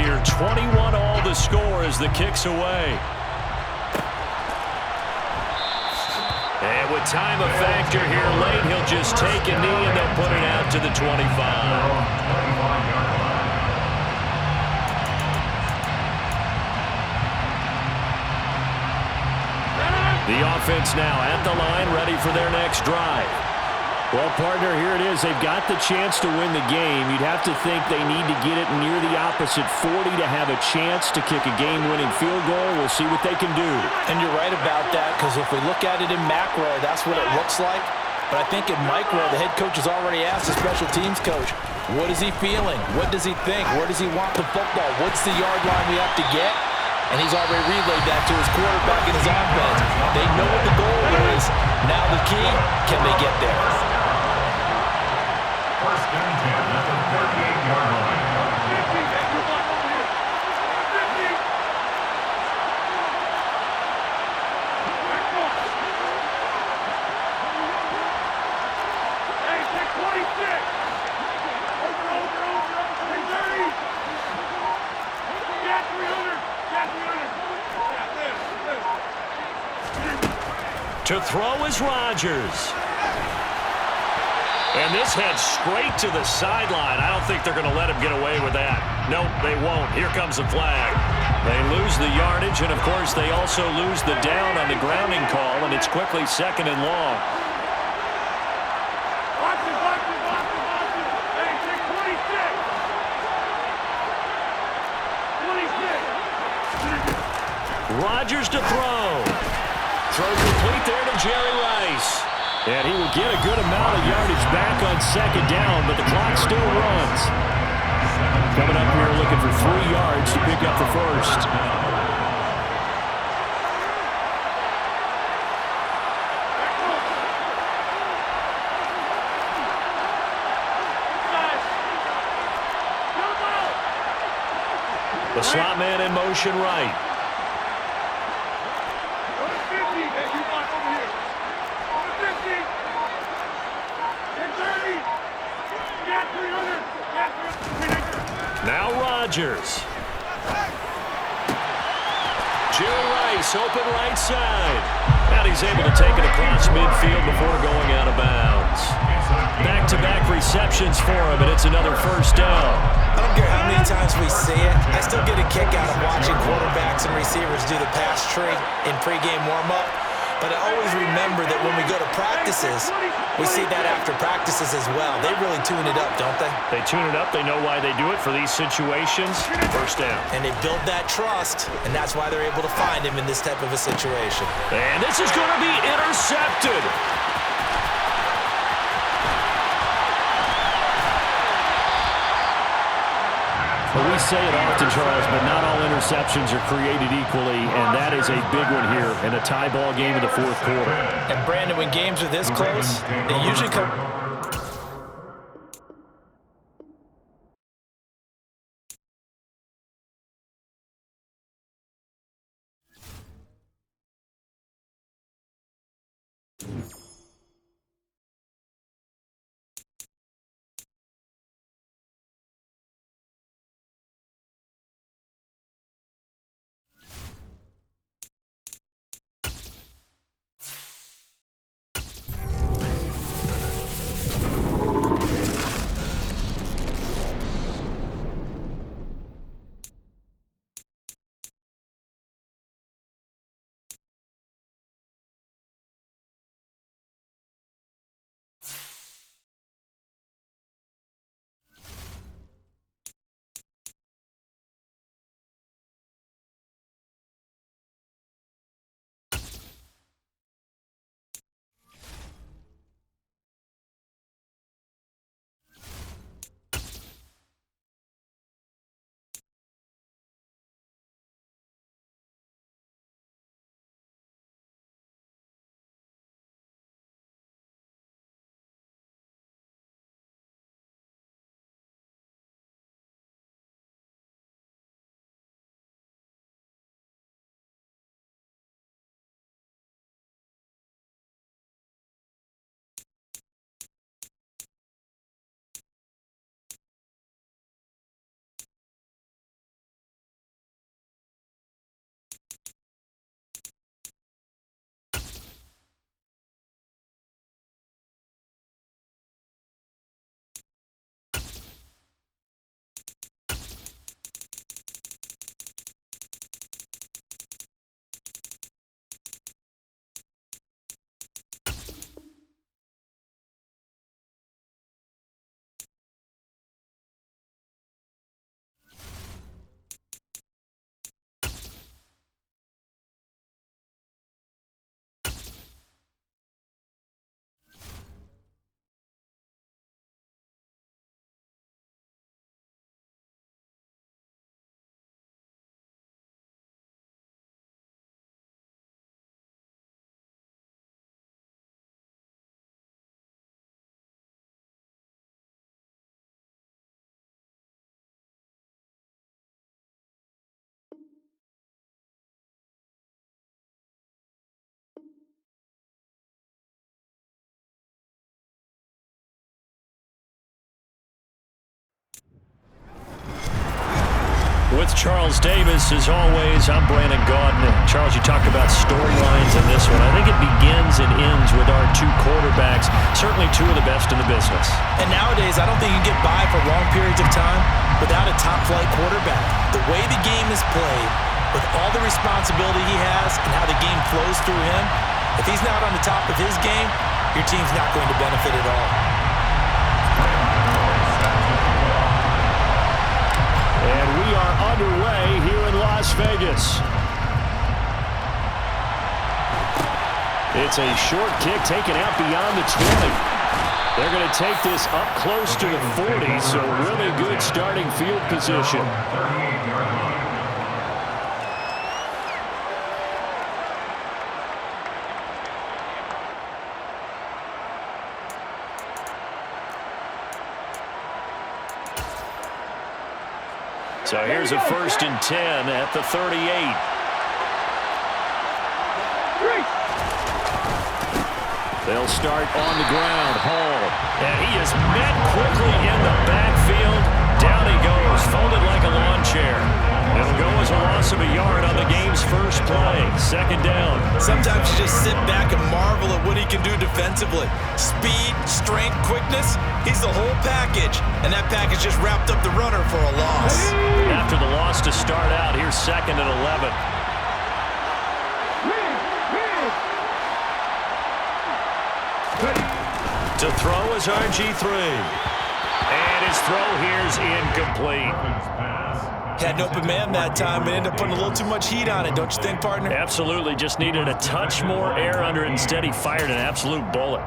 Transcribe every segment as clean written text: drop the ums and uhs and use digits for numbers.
here. 21 all the score as the kick's away. And with time a factor here late, he'll just take a knee and they'll put it out to the 25. The offense now at the line, ready for their next drive. Well, partner, here it is. They've got the chance to win the game. You'd have to think they need to get it near the opposite 40 to have a chance to kick a game-winning field goal. We'll see what they can do. And you're right about that, because if we look at it in macro, that's what it looks like. But I think in micro, the head coach has already asked the special teams coach, what is he feeling? What does he think? Where does he want the football? What's the yard line we have to get? And he's already relayed that to his quarterback and his offense. They know what the goal is. Now the key, can they get there? First down 10 at the 38-yard line. To throw is Rodgers. And this heads straight to the sideline. I don't think they're going to let him get away with that. Nope, they won't. Here comes the flag. They lose the yardage, and, of course, they also lose the down on the grounding call, and it's quickly second and long. Rodgers to throw. Throw complete there to Jerry Rice. And he will get a good amount of yardage back on second down, but the clock still runs. Coming up here looking for 3 yards to pick up the first. The slot man in motion right. Now Rodgers. Jerry Rice, open right side. And he's able to take it across midfield before going out of bounds. Back-to-back receptions for him, and it's another first down. I don't care how many times we see it. I still get a kick out of watching quarterbacks and receivers do the pass tree in pregame warm-up. But I always remember that when we go to practices, we see that after practices as well. They really tune it up, don't they? They tune it up. They know why they do it for these situations. First down. And they build that trust, and that's why they're able to find him in this type of a situation. And this is going to be intercepted. Well, we say it often, Charles, but not all interceptions are created equally, and that is a big one here in a tie ball game in the fourth quarter. And, Brandon, when games are this close, they usually come... With Charles Davis, as always, I'm Brandon Gaudin. Charles, you talked about storylines in this one. I think it begins and ends with our two quarterbacks, certainly two of the best in the business. And nowadays, I don't think you can get by for long periods of time without a top-flight quarterback. The way the game is played, with all the responsibility he has and how the game flows through him, if he's not on the top of his game, your team's not going to benefit at all. And we are underway here in Las Vegas. It's a short kick taken out beyond the 20. They're going to take this up close to the 40, so really good starting field position. So here's a 1st and 10 at the 38. They'll start on the ground. Hall. And he is met quickly in the backfield. Down he goes, folded like a lawn chair. It'll go as a loss of a yard on the game's first play. 2nd down. Sometimes you just sit back and marvel at what he can do defensively. Speed, strength, quickness, he's the whole package. And that package just wrapped up the runner for a loss. After the loss to start out, here's 2nd and 11. To throw is RG3. And his throw here's incomplete. Had an open man that time and ended up putting a little too much heat on it, don't you think, partner? Absolutely. Just needed a touch more air under it. Instead, he fired an absolute bullet.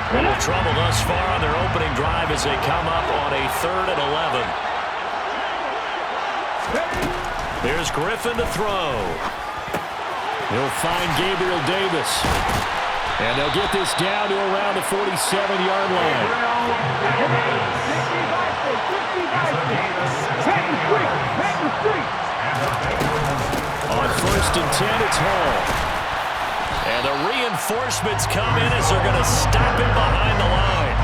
A little trouble thus far on their opening drive as they come up on a 3rd and 11. There's Griffin to throw. He'll find Gabriel Davis. And they'll get this down to around the 47-yard line. On 1st and 10, it's Hall. And the reinforcements come in as they're going to stop him behind the line.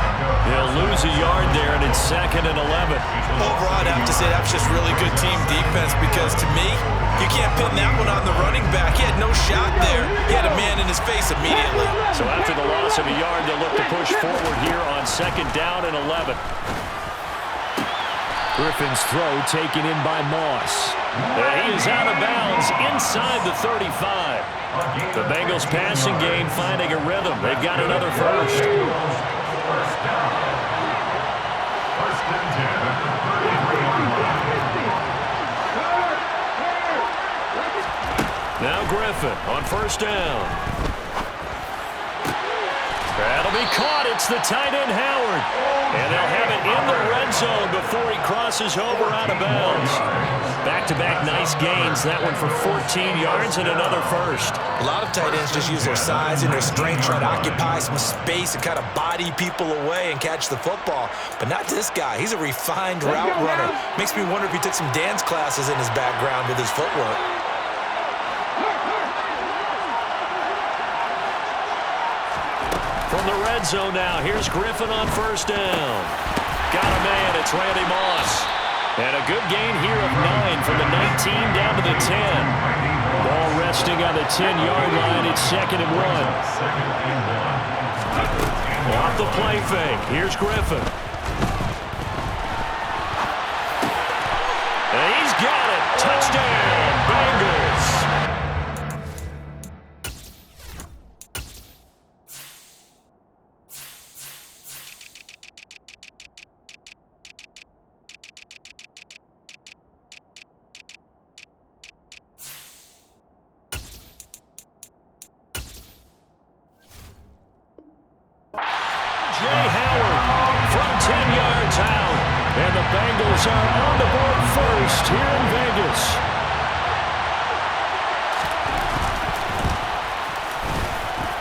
They'll lose a yard there, and it's 2nd and 11. Overall, I'd have to say that's just really good team defense because, to me, you can't pin that one on the running back. He had no shot there. He had a man in his face immediately. So after the loss of a yard, they'll look to push forward here on 2nd down and 11. Griffin's throw taken in by Moss. And he is out of bounds inside the 35. The Bengals passing game finding a rhythm. They've got another first. Now Griffin on 1st down. That'll be caught. It's the tight end, Howard. And they'll have it in the red zone before he crosses over out of bounds. Back-to-back nice gains. That one for 14 yards and another first. A lot of tight ends just use their size and their strength, try to occupy some space and kind of body people away and catch the football. But not this guy. He's a refined route runner. Makes me wonder if he took some dance classes in his background with his footwork. From the red zone now, here's Griffin on 1st down. Got a man, it's Randy Moss. And a good gain here of 9 from the 19 down to the 10. Ball resting on the 10-yard line, it's 2nd and 1. Off the play fake, here's Griffin. And he's got it, touchdown, Bengals. Bengals are on the board first here in Vegas.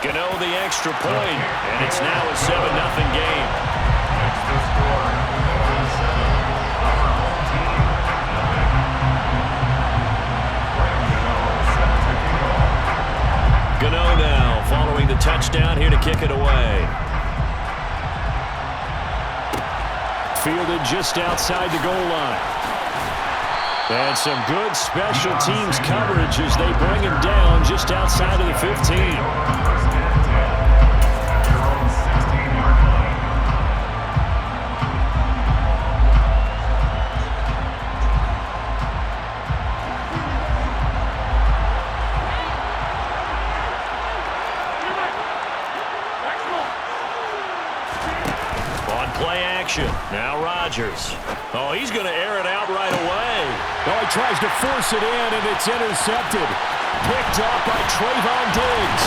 Gano the extra point, and it's now a 7-0 game. Gano now following the touchdown here to kick it away. fielded just outside the goal line. And some good special teams coverage as they bring him down just outside of the 15. Now Rodgers. Oh, he's going to air it out right away. Oh, he tries to force it in, and it's intercepted. Picked up by Trayvon Diggs.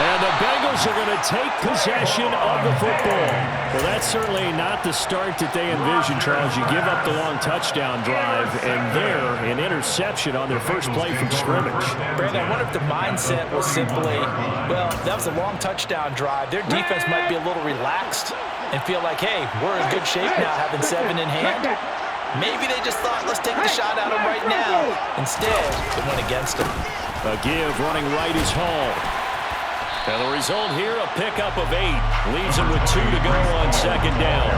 And the Bengals are going to take possession of the football. Well, that's certainly not the start that they envisioned, Charles. You give up the long touchdown drive, and there, an interception on their first play from scrimmage. Brandon, I wonder if the mindset was simply, well, that was a long touchdown drive. Their defense might be a little relaxed and feel like, hey, we're in good shape now, having 7 in hand. Maybe they just thought, let's take the shot at them right now. Instead, it went against them. A give running right is Hall. And the result here, a pickup of 8. Leaves him with 2 to go on second down.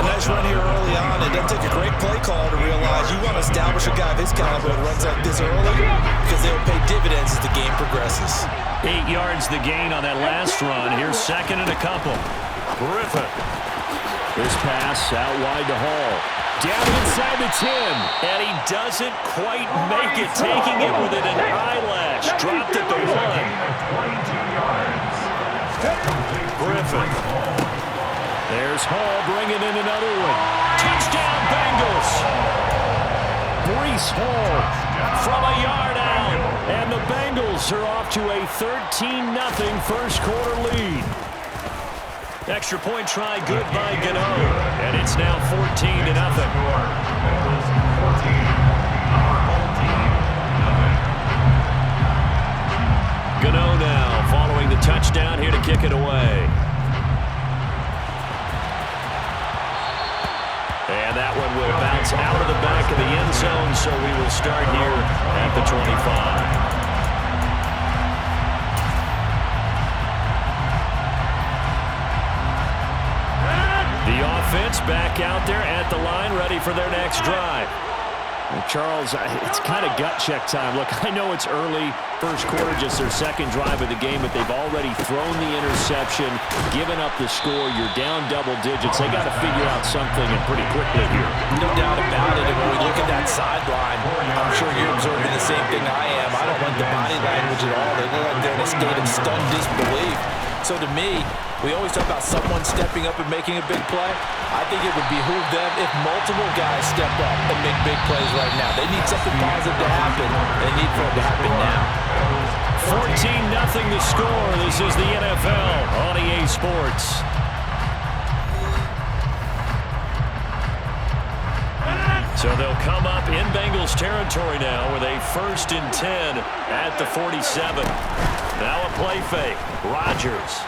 A nice run here early on. It doesn't take a great play call to realize you want to establish a guy of his caliber that runs like this early because they'll pay dividends as the game progresses. 8 yards the gain on that last run. Here's second and a couple. Griffin. This pass out wide to Hall. Down inside the 10. And he doesn't quite make it, taking it with an eyelash. Dropped at the 1. Griffin. There's Hall bringing in another one. Touchdown Bengals. Breece Hall from a yard out. And the Bengals are off to a 13-0 first quarter lead. Extra point try good by Gano. And it's now 14-0. Gano now following the touchdown here to kick it away. And that one will bounce out of the back of the end zone, so we will start here at the 25. The offense back out there at the line, ready for their next drive. Well, Charles, it's kind of gut check time. Look, I know it's early, first quarter, just their second drive of the game, but they've already thrown the interception, given up the score. You're down double digits. They got to figure out something, and pretty quickly here. No doubt about it. And when we look at that sideline, I'm sure you're observing the same thing I am. I don't like the body language at all. They look like they're in a state of stunned disbelief. So to me, we always talk about someone stepping up and making a big play. I think it would behoove them if multiple guys step up and make big plays right now. They need something positive to happen. They need for it to happen now. 14-0 the score. This is the NFL on EA Sports. So they'll come up in Bengals territory now with a 1st and 10 at the 47. Now a play fake. Rodgers.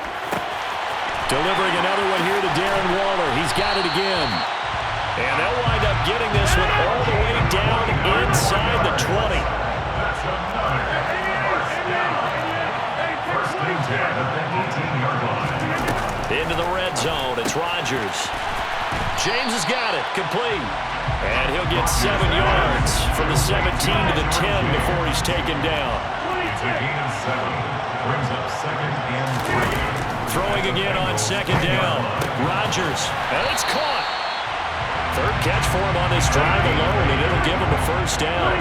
Delivering another one here to Darren Waller. He's got it again. And they'll wind up getting this one all the way down inside the 20. Into the red zone. It's Rodgers. James has got it. Complete. And he'll get 7 yards from the 17 to the 10 before he's taken down. Brings up second and 3. Throwing again on second down. Rodgers. And it's caught. Third catch for him on this drive alone, and it'll give him a first down.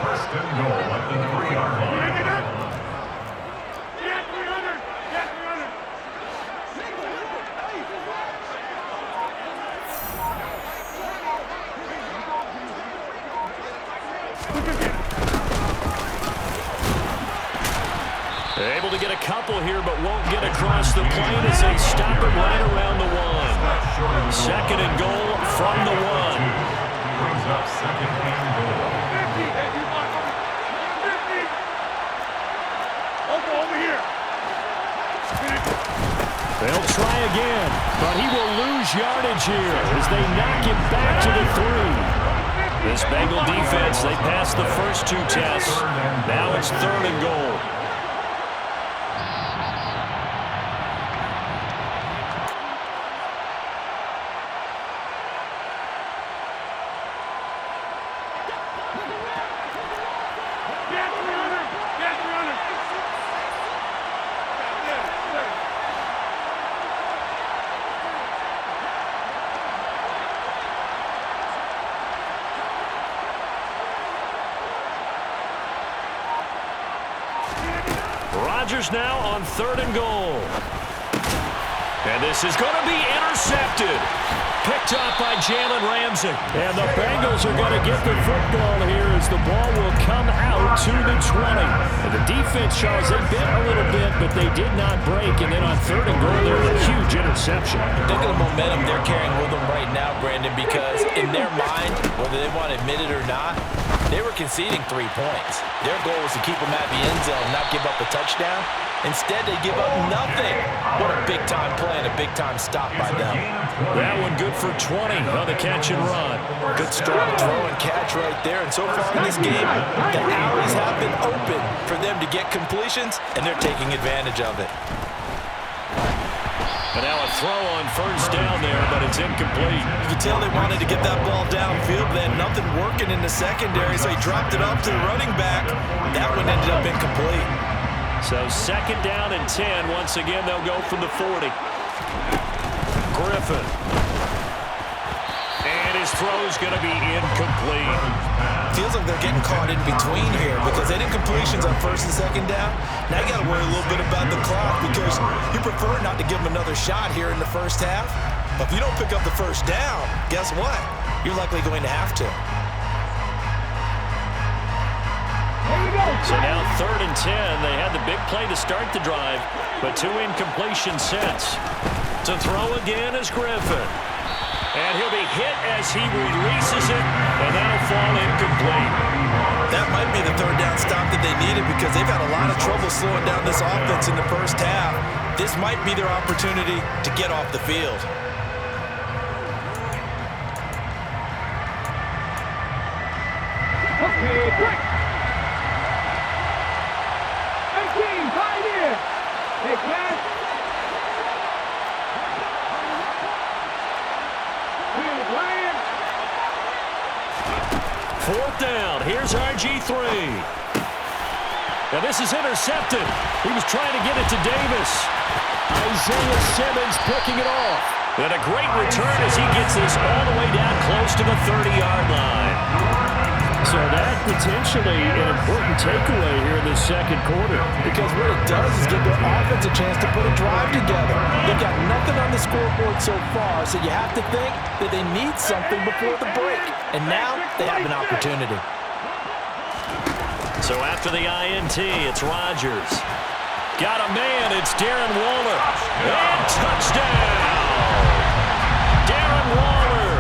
First and goal at the 3-yard line. Able to get a couple here, but won't get across the plane as they stop him right around the 1. Second and goal from the 1. Brings up second and goal. They'll try again, but he will lose yardage here as they knock him back to the 3. This Bengal defense, they passed the first 2 tests. Now it's 3rd and goal. Rodgers now on 3rd and goal. And this is going to be intercepted. Picked up by Jalen Ramsey. And the Bengals are going to get the football here as the ball will come out to the 20. And the defense, Charles, they bit a little bit, but they did not break. And then on 3rd and goal, there was a huge interception. Look at the momentum they're carrying with them right now, Brandon, because in their mind, whether they want to admit it or not, they were conceding 3 points. Their goal was to keep them at the end zone, not give up a touchdown. Instead, they give up nothing. What a big-time play and a big-time stop by them. That one good for 20 on the catch and run. Good strong throw and catch right there. And so far in this game, the alleys have been open for them to get completions, and they're taking advantage of it. And now a throw on 1st down there, but it's incomplete. You can tell they wanted to get that ball downfield, but they had nothing working in the secondary, so he dropped it up to the running back. That one ended up incomplete. So 2nd down and 10. Once again, they'll go from the 40. Griffin. And his throw's going to be incomplete. Feels like they're getting caught in between here because they did completions on 1st and 2nd down. Now you got to worry a little bit about the clock because you prefer not to give them another shot here in the 1st half. But if you don't pick up the 1st down, guess what? You're likely going to have to. So now 3rd and 10. They had the big play to start the drive, but 2 incompletion sets. To throw again is Griffin. And he'll be hit as he releases it, and that'll fall incomplete. That might be the 3rd down stop that they needed because they've had a lot of trouble slowing down this offense in the 1st half. This might be their opportunity to get off the field. Okay, quick! 18, pioneer! Hey, class! Fourth down. Here's RG3. Now this is intercepted. He was trying to get it to Davis. Isaiah Simmons picking it off. And a great return as he gets this all the way down close to the 30-yard line. So that potentially an important takeaway here in this 2nd quarter. Because what it does is give their offense a chance to put a drive together. They've got nothing on the scoreboard so far, so you have to think that they need something before the break. And now they have an opportunity. So after the INT, it's Rodgers. Got a man, it's Darren Waller. And touchdown! Darren Waller,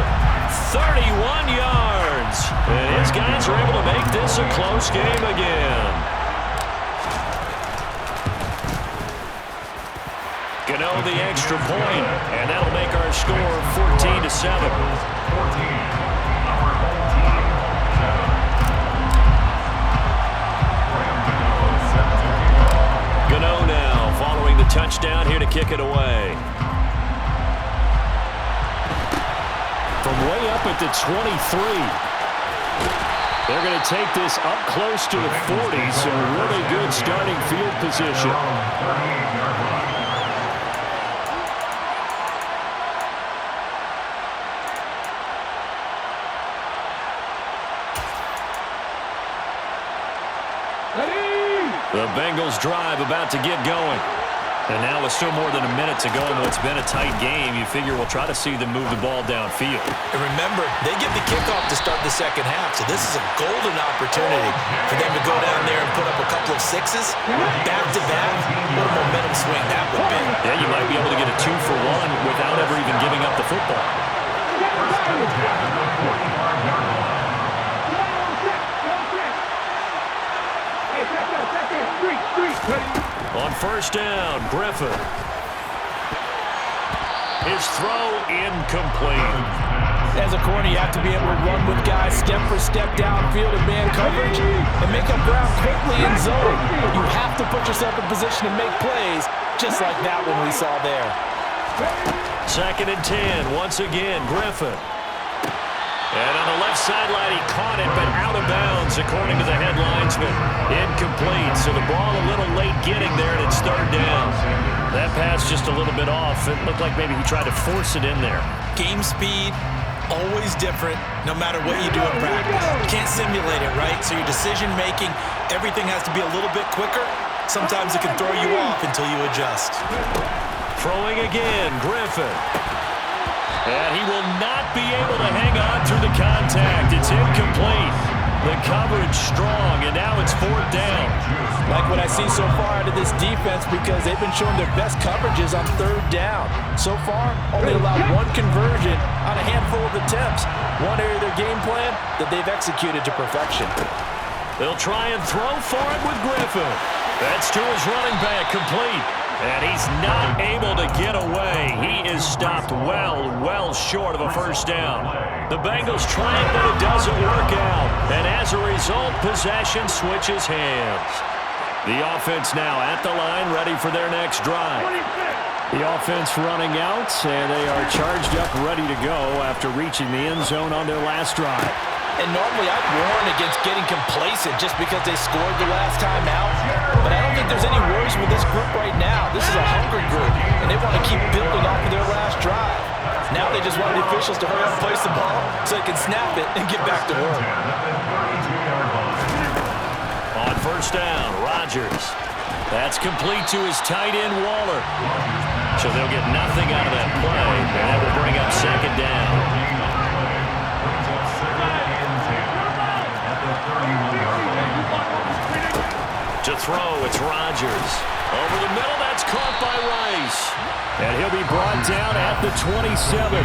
31 yards. And his guys are able to make this a close game again. Gano the extra point, and that'll make our score 14-7. Gano now following the touchdown here to kick it away. From way up at the 23. They're going to take this up close to the 40, so really good starting field position. The Bengals drive about to get going. And now with still more than a minute to go in what's been a tight game, you figure we'll try to see them move the ball downfield. And remember, they get the kickoff to start the 2nd half, so this is a golden opportunity for them to go down there and put up a couple of sixes, back-to-back. What a momentum swing that would be. Yeah, you might be able to get a 2-for-1 without ever even giving up the football. On 1st down, Griffin. His throw incomplete. As a corner, you have to be able to run with guys step for step downfield in man coverage and make up ground quickly in zone. You have to put yourself in position to make plays, just like that one we saw there. 2nd and 10, once again, Griffin. And on the left sideline, he caught it, but out of bounds, according to the head linesman. Incomplete, so the ball a little late getting there, and it's 3rd down. That pass just a little bit off. It looked like maybe he tried to force it in there. Game speed, always different, no matter what you do in practice. You can't simulate it, right? So your decision-making, everything has to be a little bit quicker. Sometimes it can throw you off until you adjust. Throwing again, Griffin. And he will not be able to hang on through the contact. It's incomplete. The coverage strong, and now it's 4th down. Like what I see so far out of this defense because they've been showing their best coverages on 3rd down. So far, only allowed 1 conversion on a handful of attempts. One area of their game plan that they've executed to perfection. They'll try and throw for it with Griffin. That's to his running back, complete. And he's not able to get away. He is stopped well short of a 1st down. The Bengals try it, but it doesn't work out. And as a result, possession switches hands. The offense now at the line, ready for their next drive. The offense running out, and they are charged up, ready to go after reaching the end zone on their last drive. And normally I'd warn against getting complacent just because they scored the last time out. But I don't think there's any worries with this group right now. This is a hungry group, and they want to keep building off of their last drive. Now they just want the officials to hurry up and place the ball so they can snap it and get back to work. On 1st down, Rodgers. That's complete to his tight end, Waller. So they'll get nothing out of that play, and that will bring up 2nd down. To throw, it's Rodgers. Over the middle, that's caught by Rice. And he'll be brought down at the 27.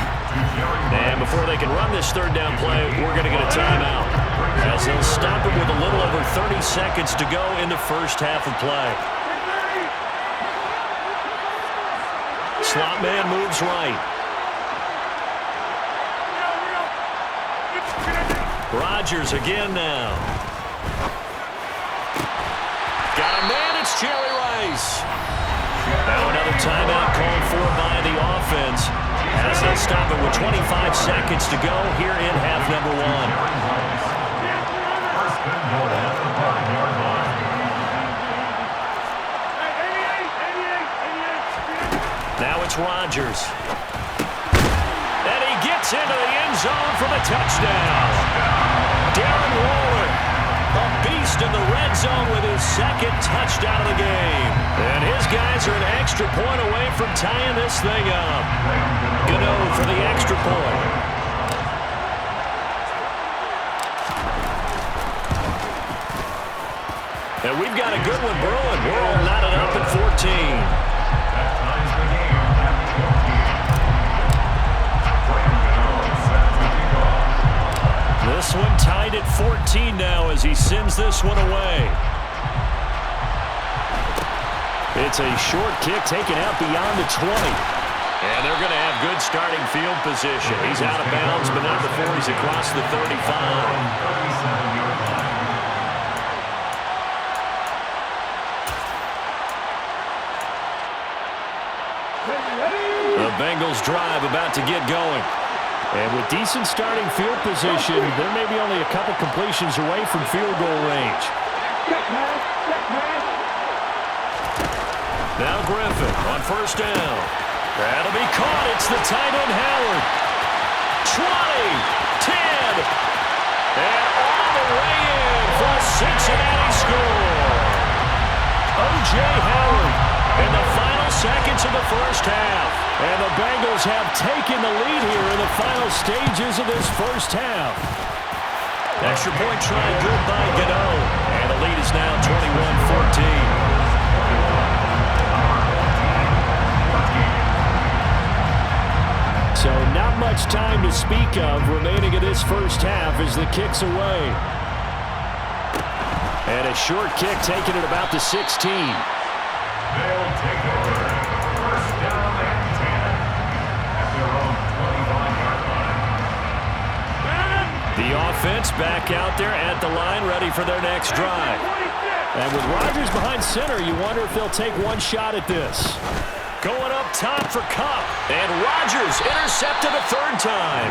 And before they can run this 3rd down play, we're going to get a timeout, as they'll stop it with a little over 30 seconds to go in the 1st half of play. Slot man moves right. Rodgers again now. Got a man, it's Jerry Rice. Now another timeout called for by the offense, as they'll stop it with 25 seconds to go here in half number 1. Now it's Rodgers. And he gets into the end zone for the touchdown. Darren Waller, a beast in the red zone with his 2nd touchdown of the game. And his guys are an extra point away from tying this thing up. Gano for the extra point. And we've got a good one brewing. We're all knotted up at 14. This one tied at 14 now as he sends this one away. It's a short kick taken out beyond the 20. And they're going to have good starting field position. He's out of bounds, but not before he's across the 35. The Bengals drive about to get going. And with decent starting field position, there may be only a couple completions away from field goal range. Now Griffin on 1st down. That'll be caught. It's the tight end, Howard. 20, 10, and all the way in for a Cincinnati score. O.J. Howard in the final seconds of the 1st half. And the Bengals have taken the lead here in the final stages of this 1st half. Extra point try good by Gano. And the lead is now 21-14. So not much time to speak of remaining in this 1st half as the kick's away. And a short kick taken at about the 16. They'll take over. 1st down and 10 at their own 25-yard line. The offense back out there at the line, ready for their next drive. And with Rodgers behind center, you wonder if they'll take one shot at this. Going up top for Kupp. And Rodgers intercepted a 3rd time.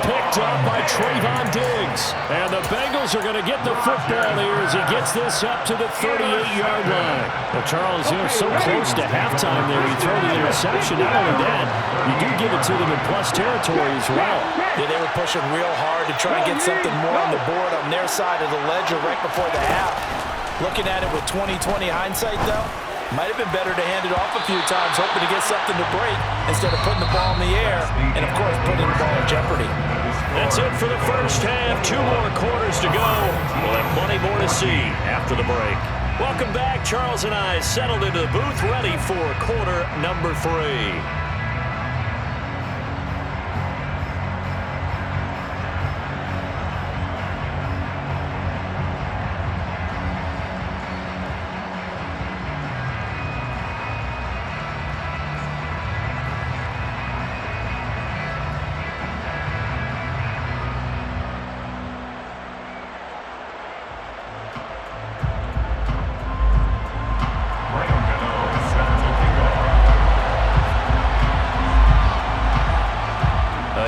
Picked up by Trayvon Diggs. And the Bengals are going to get the football here as he gets this up to the 38-yard line. Well, Charles, so close to halftime there. You throw the interception. Not only that, you do give it to them in plus territory as well. Yeah, they were pushing real hard to try and get something more on the board on their side of the ledger right before the half. Looking at it with 20/20 hindsight, though, might have been better to hand it off a few times, hoping to get something to break instead of putting the ball in the air and, of course, putting the ball in jeopardy. That's it for the first half. 2 more quarters to go. We'll have plenty more to see after the break. Welcome back. Charles and I settled into the booth, ready for quarter number 3.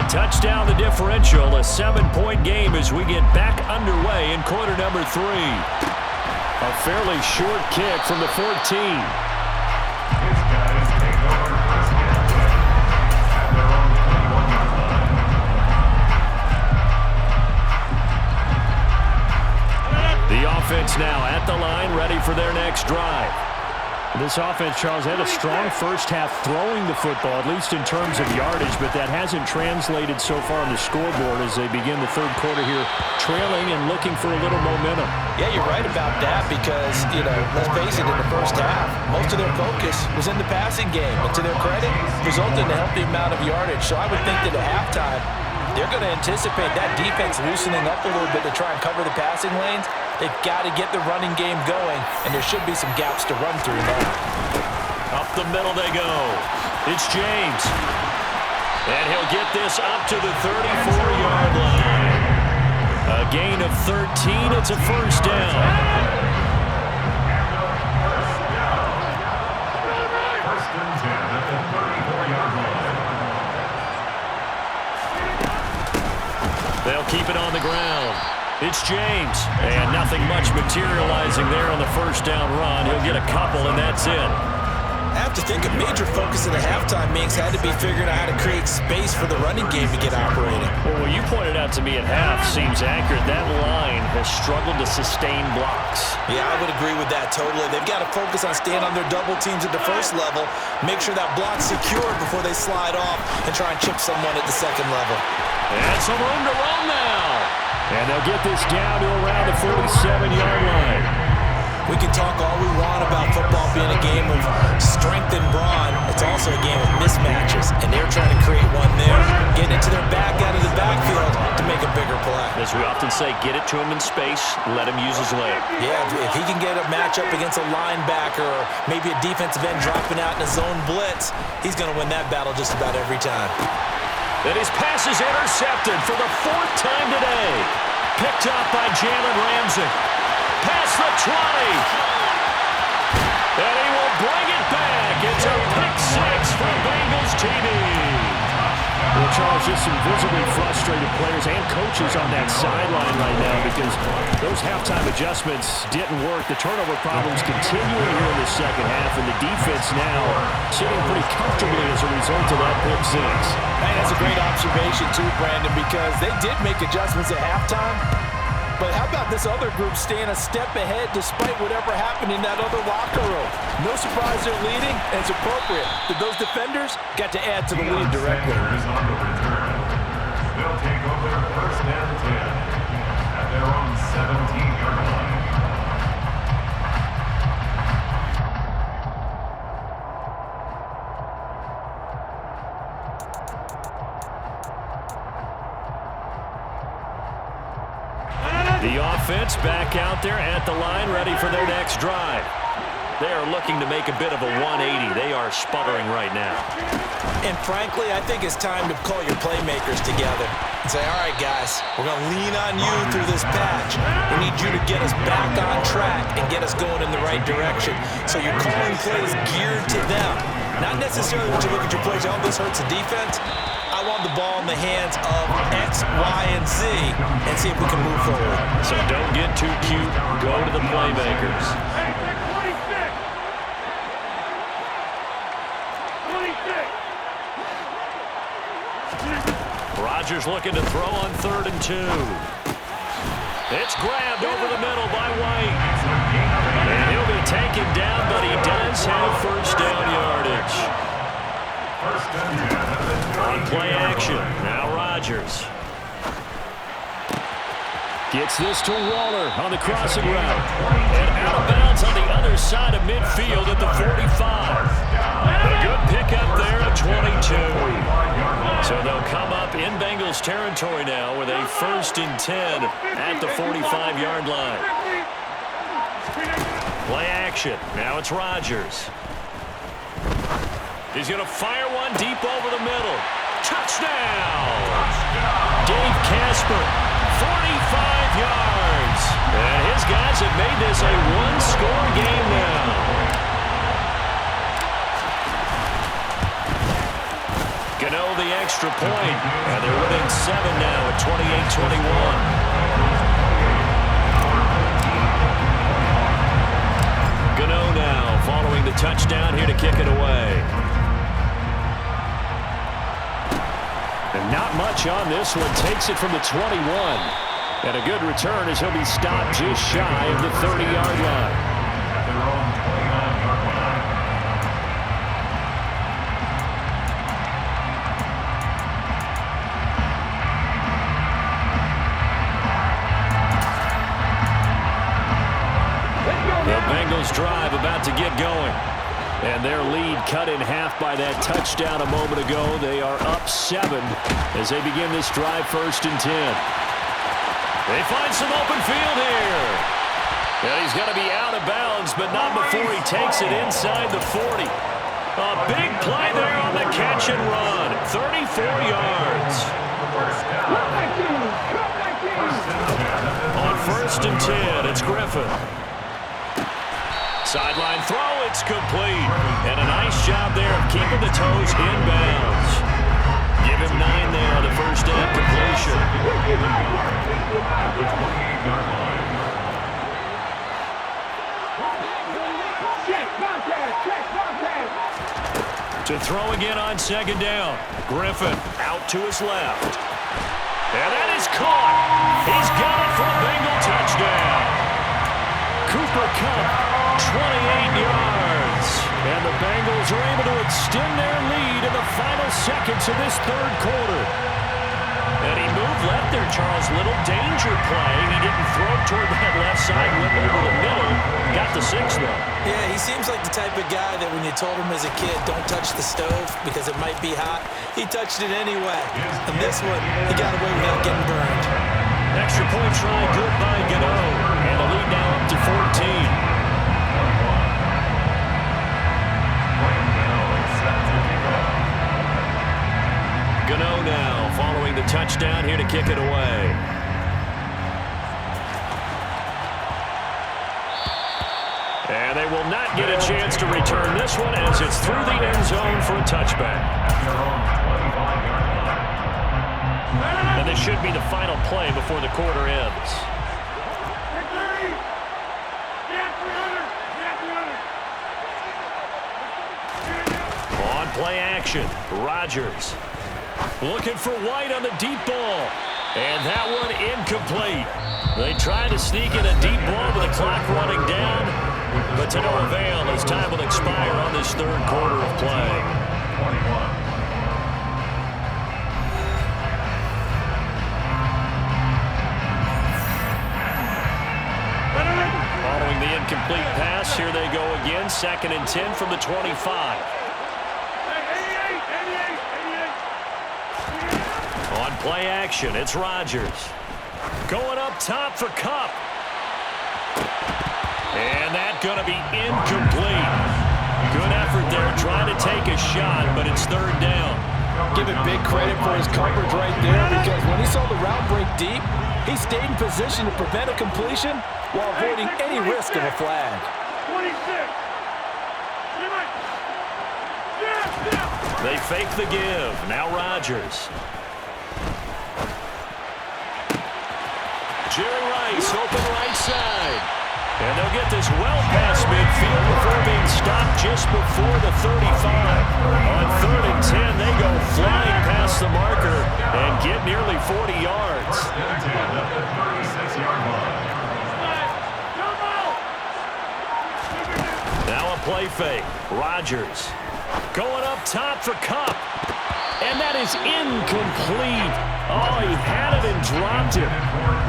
Touchdown the differential, a 7-point game as we get back underway in quarter number 3. A fairly short kick from the 14. These guys take over first and 10 at their own 21-yard line. The offense now at the line, ready for their next drive. This offense, Charles, had a strong first half throwing the football, at least in terms of yardage, but that hasn't translated so far on the scoreboard as they begin the third quarter here, trailing and looking for a little momentum. Yeah, you're right about that because, let's face it, in the first half, most of their focus was in the passing game. And to their credit, resulted in a healthy amount of yardage. So I would think that at halftime, they're going to anticipate that defense loosening up a little bit to try and cover the passing lanes. They've got to get the running game going, and there should be some gaps to run through now. Up the middle they go. It's James. And he'll get this up to the 34-yard line. A gain of 13. It's a first down. First and 10 at the 34-yard line. They'll keep it on the ground. It's James. And nothing much materializing there on the first down run. He'll get a couple, and that's it. I have to think a major focus in the halftime meetings had to be figuring out how to create space for the running game to get operating. Well, what you pointed out to me at half seems accurate. That line has struggled to sustain blocks. Yeah, I would agree with that totally. They've got to focus on staying on their double teams at the first level, make sure that block's secured before they slide off and try and chip someone at the second level. And some room to run now. And they'll get this down to around the 47-yard line. We can talk all we want about football being a game of strength and brawn. It's also a game of mismatches, and they're trying to create one there, getting it to their back out of the backfield to make a bigger play. As we often say, get it to him in space, let him use his leg. Yeah, if he can get a matchup against a linebacker or maybe a defensive end dropping out in a zone blitz, he's going to win that battle just about every time. And his pass is intercepted for the 4th time today. Picked up by Jalen Ramsey. Past the 20. And he will bring it back. It's a pick 6 for Bengals TV. Well, Charles, just some visibly frustrated players and coaches on that sideline right now because those halftime adjustments didn't work. The turnover problems continuing here in the second half, and the defense now sitting pretty comfortably as a result of that pick 6. Hey, that's a great observation, too, Brandon, because they did make adjustments at halftime. But how about this other group staying a step ahead despite whatever happened in that other locker room? No surprise they're leading, and it's appropriate that those defenders got to add to the lead directly. On the return. They'll take over first and 10 at their own 17-yard line. The offense back out there at the line, ready for their next drive. They are looking to make a bit of a 180. They are sputtering right now. And frankly, I think it's time to call your playmakers together and say, all right, guys, we're going to lean on you through this patch. We need you to get us back on track and get us going in the right direction. So you're calling plays geared to them. Not necessarily when you look at your plays, oh, this hurts the defense. I want the ball in the hands of X, Y, and Z and see if we can move forward. So don't get too cute. Go to the playmakers. Hey, 26. Rodgers looking to throw on 3rd and 2. It's grabbed over the middle by White. to take him down, but he does have first down yardage. On play action, now Rodgers. Gets this to Waller on the crossing route. And out of bounds on the other side of midfield at the 45. A good pickup there at 22. So they'll come up in Bengals territory now with a 1st and 10 at the 45-yard line. Play action. Now it's Rodgers. He's going to fire one deep over the middle. Touchdown! Dave Casper, 45 yards. And his guys have made this a one-score game now. Gano the extra point. And they're within 7 now at 28-21. Gano now following the touchdown here to kick it away. And not much on this one. Takes it from the 21. And a good return as he'll be stopped just shy of the 30-yard line. At their own 29-yard line. The Bengals drive about to get going. And their lead cut in half by that touchdown a moment ago. They are up 7 as they begin this drive 1st and 10. They find some open field here. And he's going to be out of bounds, but not before he takes it inside the 40. A big play there on the catch and run. 34 yards. On 1st and 10, it's Griffin. Sideline throw, it's complete. And a nice job there of keeping the toes in bounds. Give him 9 there on the first down completion. To throw again on 2nd down. Griffin out to his left. And that is caught. He's got it for a Bengal touchdown. Cooper Kupp. 28 yards. And the Bengals are able to extend their lead in the final seconds of this 3rd quarter. And he moved left there, Charles. Little danger play. He didn't throw toward that left side, went over the middle. Got the 6, though. Yeah, he seems like the type of guy that when you told him as a kid, don't touch the stove because it might be hot, he touched it anyway. And this one, he got away without getting burned. Extra point try, good by Gano. And the lead now up to 14. Gano now following the touchdown here to kick it away. And they will not get a chance to return this one as it's through the end zone for a touchback. And this should be the final play before the quarter ends. On play action, Rodgers. Looking for White on the deep ball. And that one incomplete. They tried to sneak in a deep ball with the clock running down, but to no avail as time will expire on this 3rd quarter of play. 21. Following the incomplete pass, here they go again. 2nd and 10 from the 25. On play action, it's Rodgers. Going up top for Kupp. And that's going to be incomplete. Good effort there trying to take a shot, but it's 3rd down. Give it big credit for his coverage right there because when he saw the route break deep, he stayed in position to prevent a completion while avoiding any risk of a flag. 26. They fake the give. Now Rodgers. Jerry Rice, open right side. And they'll get this well past midfield before being stopped just before the 35. On 3rd and 10, they go flying past the marker and get nearly 40 yards. At the 36-yard line. fake. Rodgers going up top for Cup. And that is incomplete. Oh, he had it and dropped it.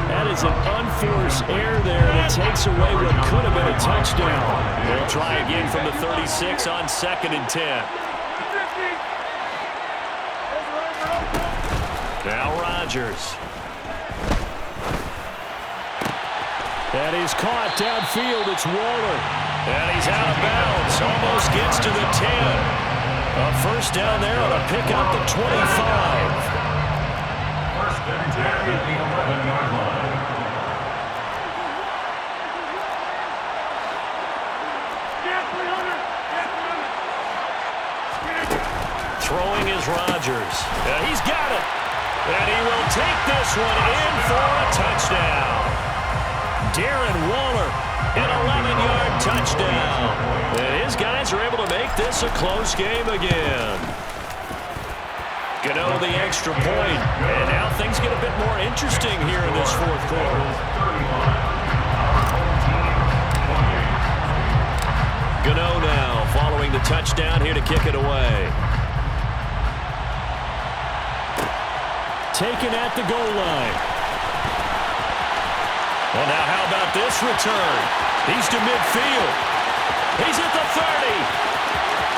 That is an unforced error there that takes away what could have been a touchdown. They'll try again from the 36 on 2nd and 10. Now Rodgers. And he's caught downfield. It's Waller. And he's out of bounds. Almost gets to the 10. A first down there on a pickup at 25. First and 10 at the 11-yard line. Throwing is Rodgers. He's got it. And he will take this one in for a touchdown. Darren Waller, an 11-yard touchdown. And his guys are able to make this a close game again. Gano the extra point. And now things get a bit more interesting here in this fourth quarter. Gano now following the touchdown here to kick it away. Taken at the goal line. Well, now how about this return? He's to midfield. He's at the 30.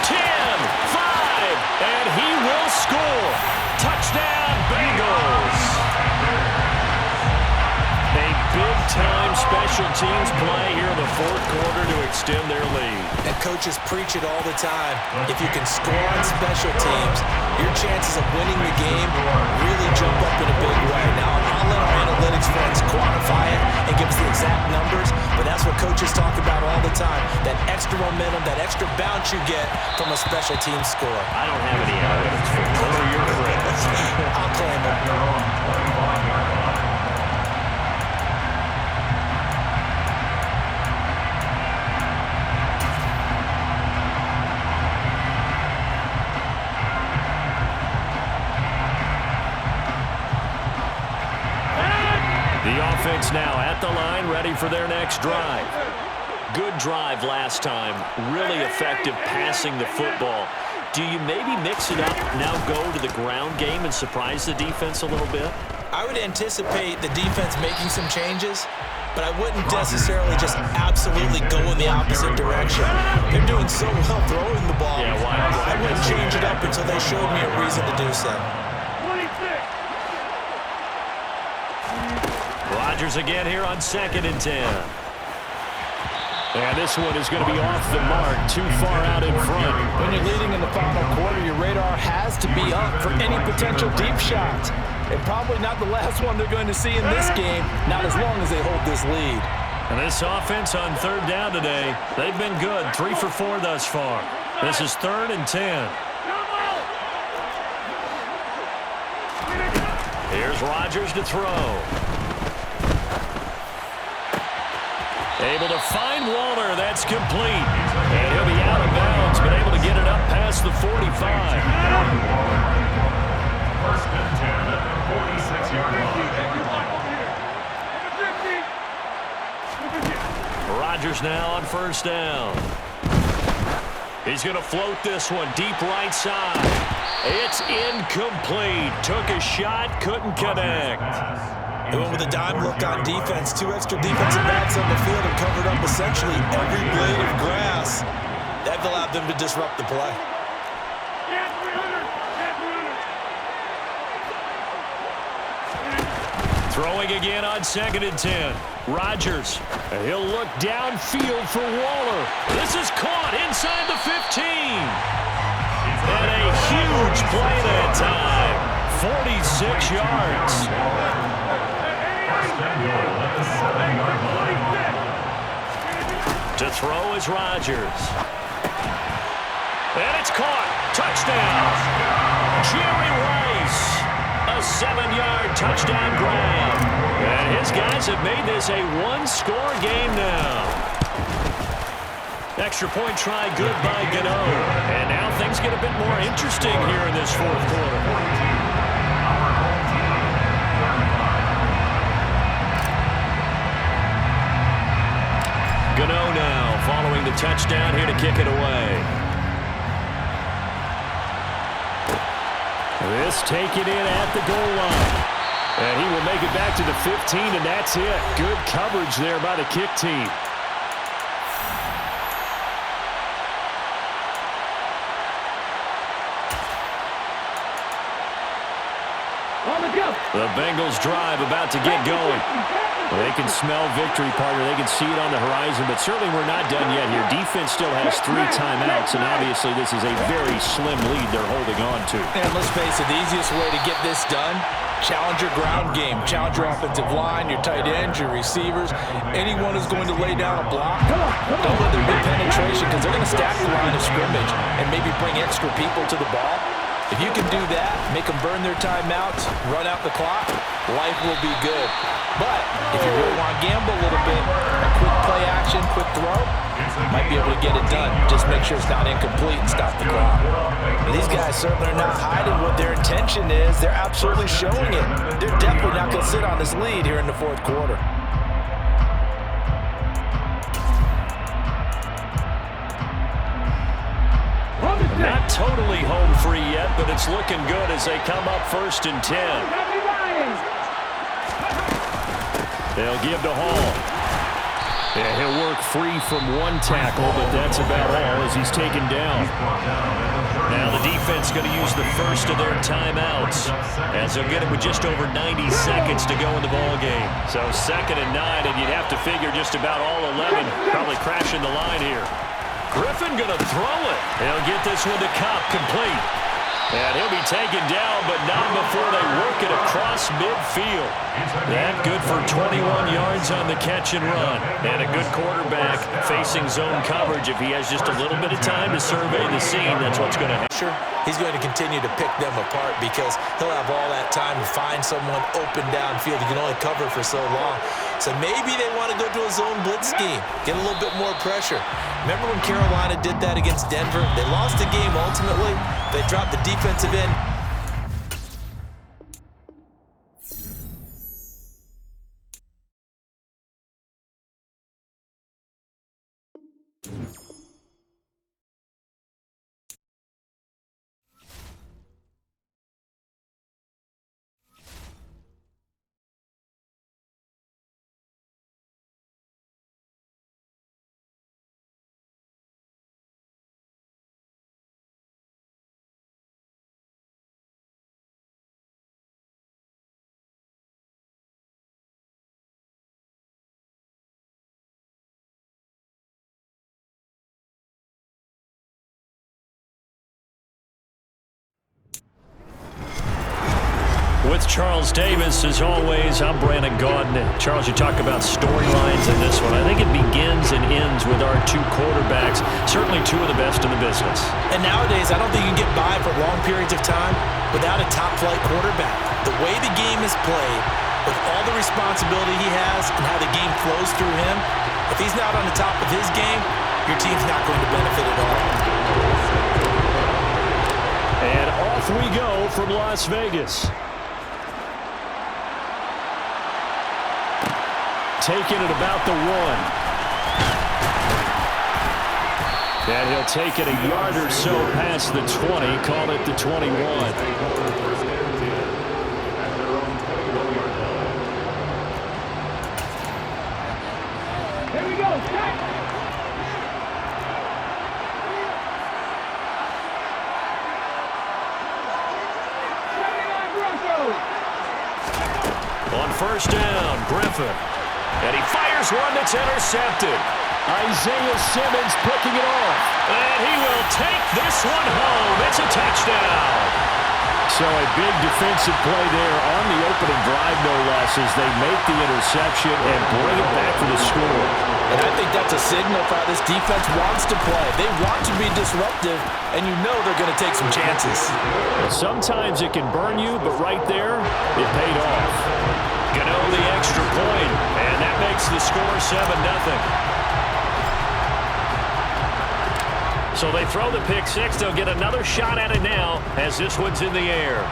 10, 5, and he will score. Touchdown, Bengals. A big-time special teams play here in the fourth quarter to extend their lead. And coaches preach it all the time. If you can score on special teams, your chances of winning the game really jump up in a big way. Now, I'll let our analytics friends quantify it and give us the exact numbers, but that's what coaches talk about all the time. That extra momentum, that extra bounce you get from a special team score. I don't have any analytics for you. What are your friends? I'll claim it. The offense now at the line, ready for their next drive. Good drive last time. Really effective passing the football. Do you maybe mix it up, now go to the ground game and surprise the defense a little bit? I would anticipate the defense making some changes, but I wouldn't necessarily just absolutely go in the opposite direction. They're doing so well throwing the ball. Yeah, why? I wouldn't change it up until they showed me a reason to do so. Rodgers again here on 2nd and 10. And this one is going to be off the mark, too far out in front. When you're leading in the final quarter, your radar has to be up for any potential deep shots. And probably not the last one they're going to see in this game, not as long as they hold this lead. And this offense on 3rd down today, they've been good, 3 for 4 thus far. This is 3rd and 10. Here's Rodgers to throw. Able to find Waller. That's complete. And he'll be out of bounds, but able to get it up past the 45. First and 10 at the 46-yard line. Rodgers now on 1st down. He's going to float this one deep right side. It's incomplete. Took a shot, couldn't connect. They went with a dime look on defense. 2 extra defensive backs on the field and covered up essentially every blade of grass. That allowed them to disrupt the play. Throwing again on 2nd and 10. Rodgers. He'll look downfield for Waller. This is caught inside the 15. And a huge play that time. 46 yards. To throw is Rodgers. And it's caught. Touchdown. Jerry Rice. A 7-yard touchdown grab. And his guys have made this a 1-score game now. Extra point try good by Gano. And now things get a bit more interesting here in this fourth quarter. Gano now following the touchdown here to kick it away. This taken in at the goal line. And he will make it back to the 15, and that's it. Good coverage there by the kick team. The Bengals drive about to get going. Well, they can smell victory, partner. They can see it on the horizon, but certainly we're not done yet here. Defense still has 3 timeouts, and obviously this is a very slim lead they're holding on to. And let's face it, the easiest way to get this done, challenge your ground game. Challenge your offensive line, your tight ends, your receivers. Anyone who's going to lay down a block, don't let there be penetration because they're going to stack the line of scrimmage and maybe bring extra people to the ball. If you can do that, make them burn their timeouts, run out the clock, life will be good. But if you really want to gamble a little bit, a quick play action, quick throw, might be able to get it done. Just make sure it's not incomplete and stop the clock. These guys certainly are not hiding what their intention is. They're absolutely showing it. They're definitely not going to sit on this lead here in the fourth quarter. Not totally home free yet, but it's looking good as they come up 1st and 10. They'll give to Hall. Yeah, he'll work free from one tackle, but that's about all as he's taken down. Now the defense going to use the first of their timeouts as they'll get it with just over 90 seconds to go in the ball game. So 2nd and 9, and you'd have to figure just about all 11 probably crashing the line here. Griffin going to throw it. He'll get this one to Cobb, complete. And he'll be taken down, but not before they work it across midfield. That good for 21 yards on the catch and run. And a good quarterback facing zone coverage. If he has just a little bit of time to survey the scene, that's what's going to happen. Sure, he's going to continue to pick them apart because he'll have all that time to find someone open downfield. You can only cover for so long. So maybe they want to go to a zone blitz scheme, get a little bit more pressure. Remember when Carolina did that against Denver? They lost the game ultimately. They dropped the defensive end. With Charles Davis, as always, I'm Brandon Gaudin. Charles, you talk about storylines in this one. I think it begins and ends with our 2 quarterbacks, certainly 2 of the best in the business. And nowadays, I don't think you can get by for long periods of time without a top-flight quarterback. The way the game is played, with all the responsibility he has and how the game flows through him, if he's not on the top of his game, your team's not going to benefit at all. And off we go from Las Vegas. Taking it about the 1. And he'll take it a yard or so past the 20, call it the 21. Here we go, set! On 1st down, Griffin. And he fires one that's intercepted. Isaiah Simmons picking it off. And he will take this one home. It's a touchdown. So a big defensive play there on the opening drive, no less, as they make the interception and bring it back for the score. And I think that's a signal for how this defense wants to play. They want to be disruptive, and you know they're going to take some chances. Well, sometimes it can burn you, but right there, it paid off. Gano the extra point, and that makes the score 7-0. So they throw the pick 6. They'll get another shot at it now as this one's in the air.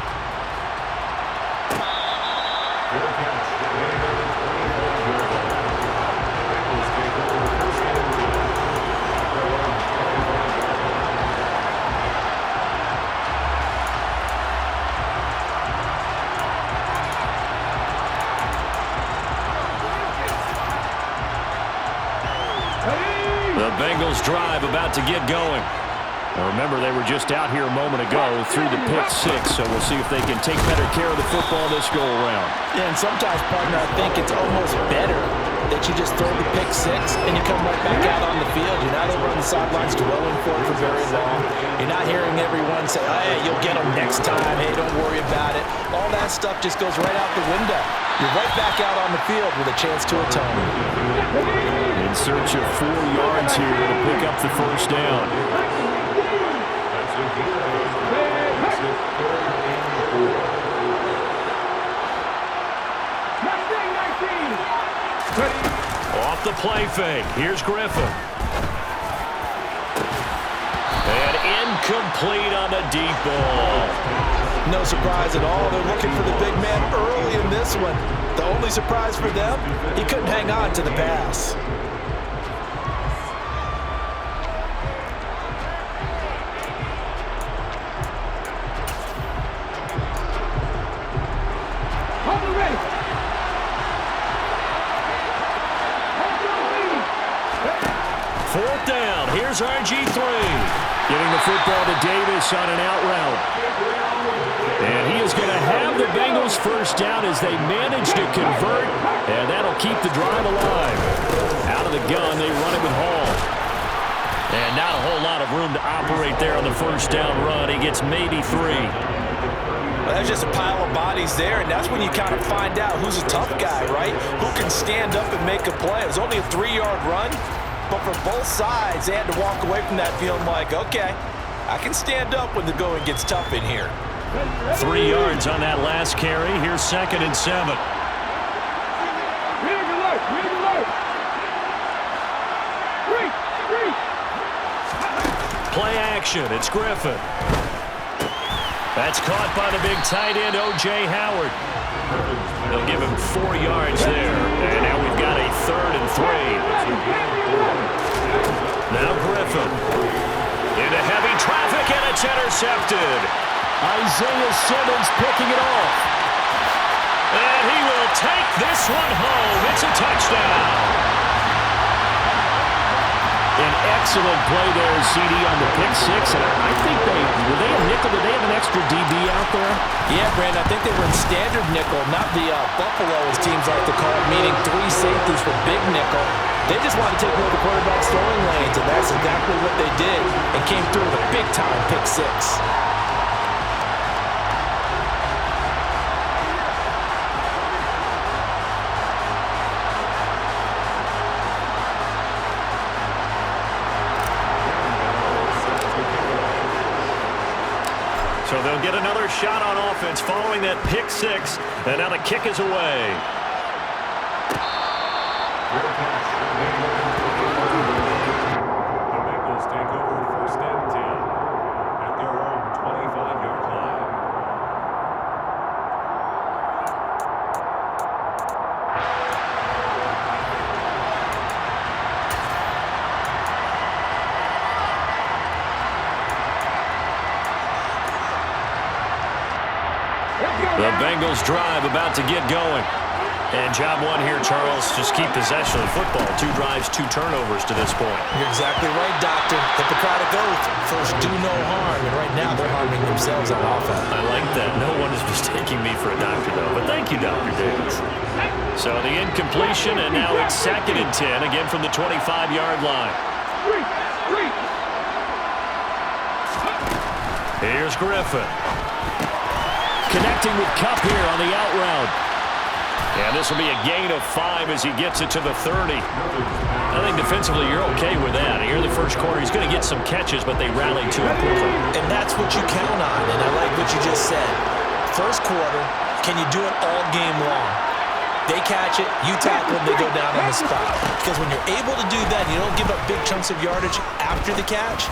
Bengals drive about to get going. Now remember, they were just out here a moment ago through the pick six, so we'll see if they can take better care of the football this go-around. Yeah, and sometimes, partner, I think it's almost better that you just throw the pick six and you come right back out on the field. You're not over on the sidelines dwelling for it for very long. You're not hearing everyone say, hey, you'll get them next time. Hey, don't worry about it. All that stuff just goes right out the window. You're right back out on the field with a chance to atone. In search of 4 yards here to pick up the first down. Off the play fake. Here's Griffin. And incomplete on the deep ball. No surprise at all. They're looking for the big man early in this one. The only surprise for them, he couldn't hang on to the pass. Fourth down. Here's RG3. Giving the football to Davis on an out route. And he is going to have the Bengals first down as they manage to convert. And that'll keep the drive alive. Out of the gun, they run it with Hall. And not a whole lot of room to operate there on the first down run. He gets maybe 3. Well, there's just a pile of bodies there, and that's when you kind of find out who's a tough guy, right? Who can stand up and make a play. It was only a 3-yard run, but for both sides, they had to walk away from that feeling like, okay, I can stand up when the going gets tough in here. 3 yards on that last carry. Here's 2nd and 7. Play action. It's Griffin. That's caught by the big tight end, O.J. Howard. They'll give him 4 yards there. And now we've got a 3rd and 3. Now Griffin. Into heavy traffic, and it's intercepted. Isaiah Simmons picking it off. And he will take this one home. It's a touchdown. An excellent play there, CD, on the pick six. And I think were they a nickel? Did they have an extra DB out there? Yeah, Brandon, I think they were in standard nickel, not the Buffalo, as teams like to call it, meaning 3 safeties for big nickel. They just wanted to take away the quarterback's throwing lanes, and that's exactly what they did, and came through with a big-time pick six. So they'll get another shot on offense following that pick six, and now the kick is away. The Bengals take over 1st and 10 at their own 25-yard line. The Bengals drive about to get going. And job one here, Charles, just keep possession of the football. 2 drives, 2 turnovers to this point. You're exactly right, Doctor. Hippocratic oath. First, do no harm. And right now, they're harming themselves on offense. I like that. No one is mistaking me for a doctor, though. But thank you, Dr. Davis. So the incompletion, and now it's 2nd and 10, again from the 25-yard line. Here's Griffin. Connecting with Kupp here on the out route. And this will be a gain of 5 as he gets it to the 30. I think defensively you're okay with that. Here in the first quarter, he's going to get some catches, but they rallied to him quickly. And that's what you count on, and I like what you just said. First quarter, can you do it all game long? They catch it, you tackle them, they go down on the spot. Because when you're able to do that, you don't give up big chunks of yardage after the catch,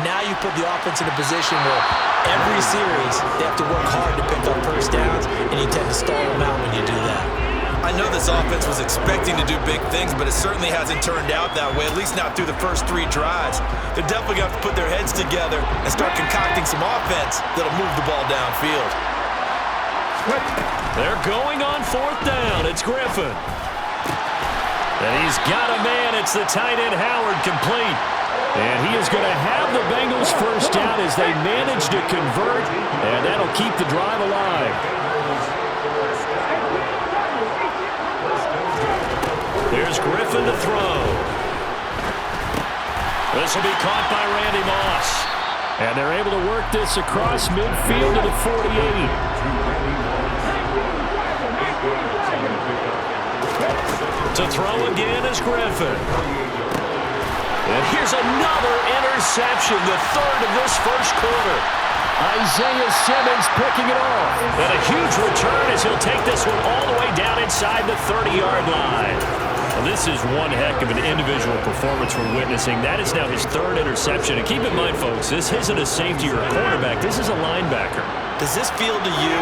now you put the offense in a position where every series they have to work hard to pick up first downs, and you tend to stall them out when you do that. I know this offense was expecting to do big things, but it certainly hasn't turned out that way, at least not through the first 3 drives. They're definitely going to have to put their heads together and start concocting some offense that'll move the ball downfield. They're going on 4th down. It's Griffin. And he's got a man. It's the tight end, Howard, complete. And he is going to have the Bengals first down as they manage to convert, and that'll keep the drive alive. There's Griffin to throw. This will be caught by Randy Moss. And they're able to work this across midfield to the 48. To throw again is Griffin. And here's another interception, the third of this first quarter. Isaiah Simmons picking it off. And a huge return as he'll take this one all the way down inside the 30-yard line. Well, this is one heck of an individual performance we're witnessing. That is now his third interception. And keep in mind, folks, this isn't a safety or a cornerback. This is a linebacker. Does this feel to you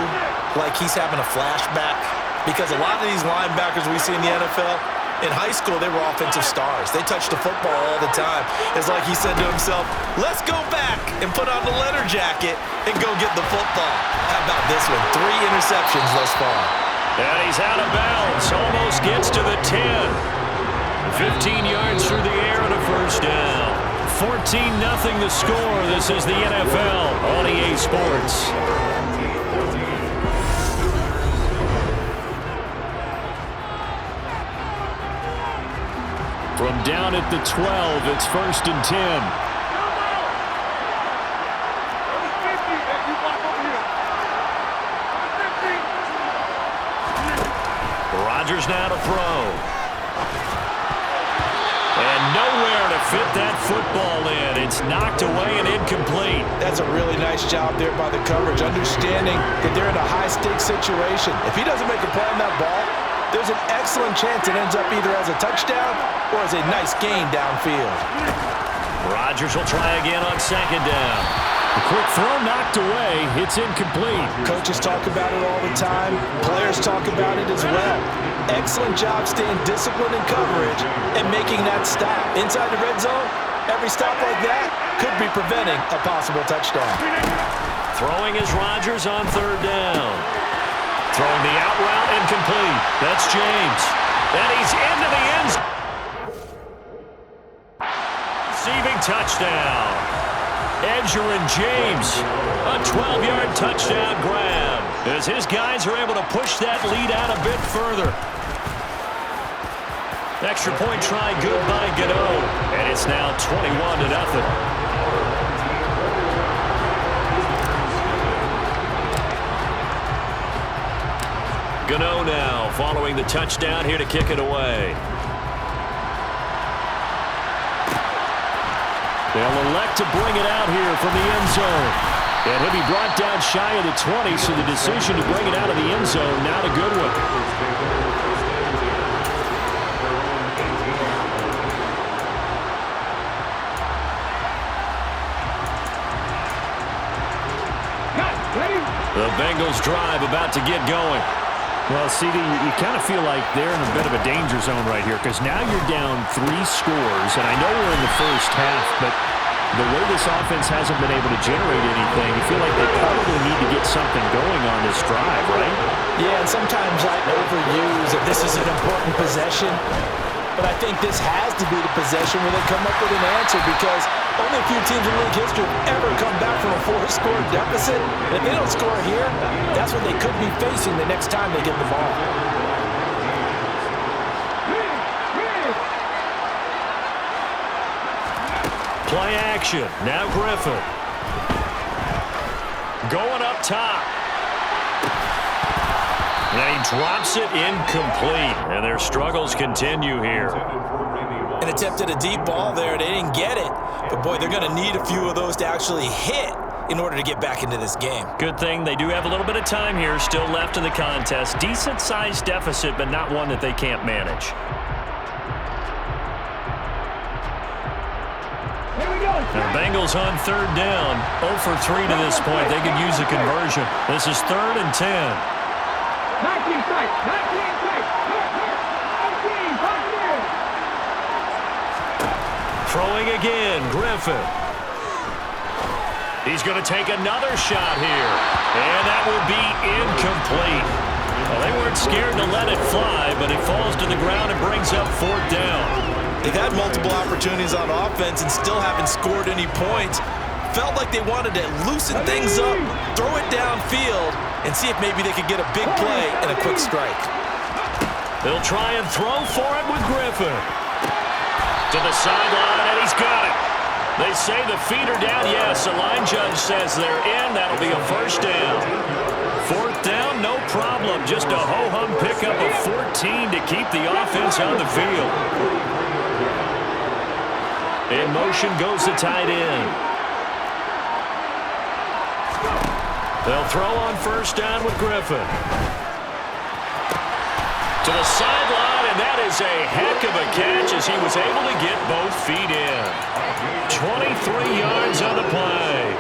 like he's having a flashback? Because a lot of these linebackers we see in the NFL, in high school, they were offensive stars. They touched the football all the time. It's like he said to himself, let's go back and put on the leather jacket and go get the football. How about this one? 3 interceptions thus far. And he's out of bounds. Almost gets to the 10. 15 yards through the air and a first down. 14-0 the score. This is the NFL on EA Sports. From down at the 12, it's 1st and 10. Rodgers now to throw. And nowhere to fit that football in. It's knocked away and incomplete. That's a really nice job there by the coverage, understanding that they're in a high-stakes situation. If he doesn't make a play on that ball, there's an excellent chance it ends up either as a touchdown or as a nice gain downfield. Rodgers will try again on 2nd down. The quick throw knocked away. It's incomplete. Coaches talk about it all the time. Players talk about it as well. Excellent job staying disciplined in coverage and making that stop. Inside the red zone, every stop like that could be preventing a possible touchdown. Throwing is Rodgers on 3rd down. Throwing the out route incomplete. That's James. And he's into the end zone. Receiving touchdown. Edgerrin James. A 12-yard touchdown grab. As his guys are able to push that lead out a bit further. Extra point try good by Gano. And it's now 21-0. Gano now following the touchdown here to kick it away. They'll elect to bring it out here from the end zone. And he'll be brought down shy of the 20, so the decision to bring it out of the end zone, not a good one. The Bengals drive about to get going. Well, CD, you kind of feel like they're in a bit of a danger zone right here because now you're down 3 scores, and I know we're in the first half, but the way this offense hasn't been able to generate anything, you feel like they probably need to get something going on this drive, right? Yeah, and sometimes I overuse that this is an important possession, but I think this has to be the possession where they come up with an answer because only a few teams in league history have ever come back from a 4-score deficit. And if they don't score here, that's what they could be facing the next time they get the ball. Play action. Now Griffin. Going up top. And he drops it incomplete. And their struggles continue here. And attempted a deep ball there. They didn't get it. But, boy, they're going to need a few of those to actually hit in order to get back into this game. Good thing they do have a little bit of time here still left in the contest. Decent-sized deficit, but not one that they can't manage. Now, Bengals on 3rd down. 0 for 3 to this point. They could use a conversion. This is 3rd and 10. 19 strikes. 19 strikes. 19. Throwing again, Griffin. He's going to take another shot here. And that will be incomplete. Well, they weren't scared to let it fly, but it falls to the ground and brings up 4th down. They've had multiple opportunities on offense and still haven't scored any points. Felt like they wanted to loosen things up, throw it downfield, and see if maybe they could get a big play and a quick strike. They'll try and throw for it with Griffin. To the sideline, and he's got it. They say the feet are down. Yes, the line judge says they're in. That'll be a first down. Fourth down, no problem. Just a ho-hum pickup of 14 to keep the offense on the field. In motion goes the tight end. They'll throw on first down with Griffin. To the sideline, and that is a heck of a catch as he was able to get both feet in. 23 yards on the play.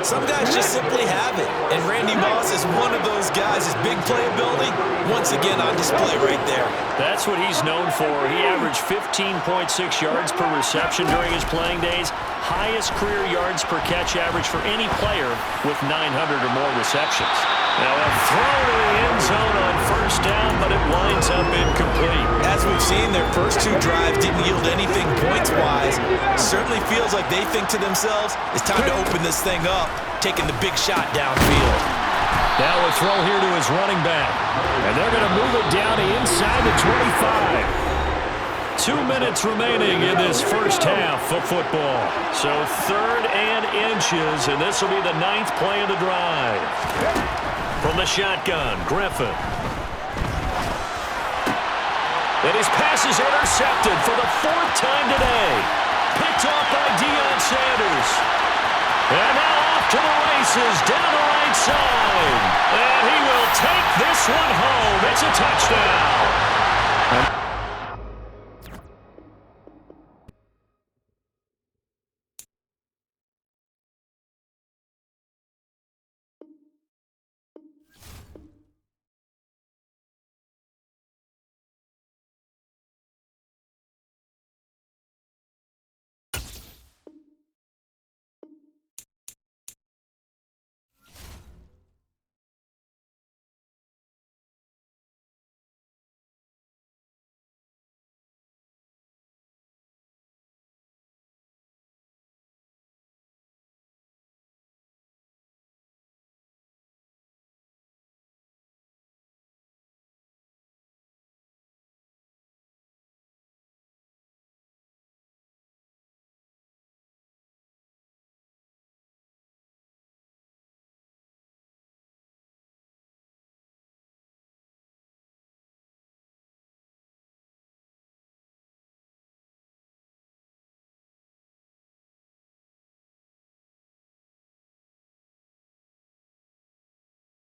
Some guys just simply have it, and Randy Moss is one of those guys. His big playability, once again on display right there. That's what he's known for. He averaged 15.6 yards per reception during his playing days. Highest career yards per catch average for any player with 900 or more receptions. Now a throw to the end zone on first down, but it winds up incomplete. As we've seen, their first two drives didn't yield anything points-wise. Certainly feels like they think to themselves, it's time to open this thing up, taking the big shot downfield. Now a throw here to his running back. And they're going to move it down to inside the 25. 2 minutes remaining in this first half of football. So 3rd and inches, and this will be the 9th play of the drive. From the shotgun, Griffin. And his pass is intercepted for the 4th time today. Picked off by Deion Sanders. And now off to the races down the right side. And he will take this one home. It's a touchdown.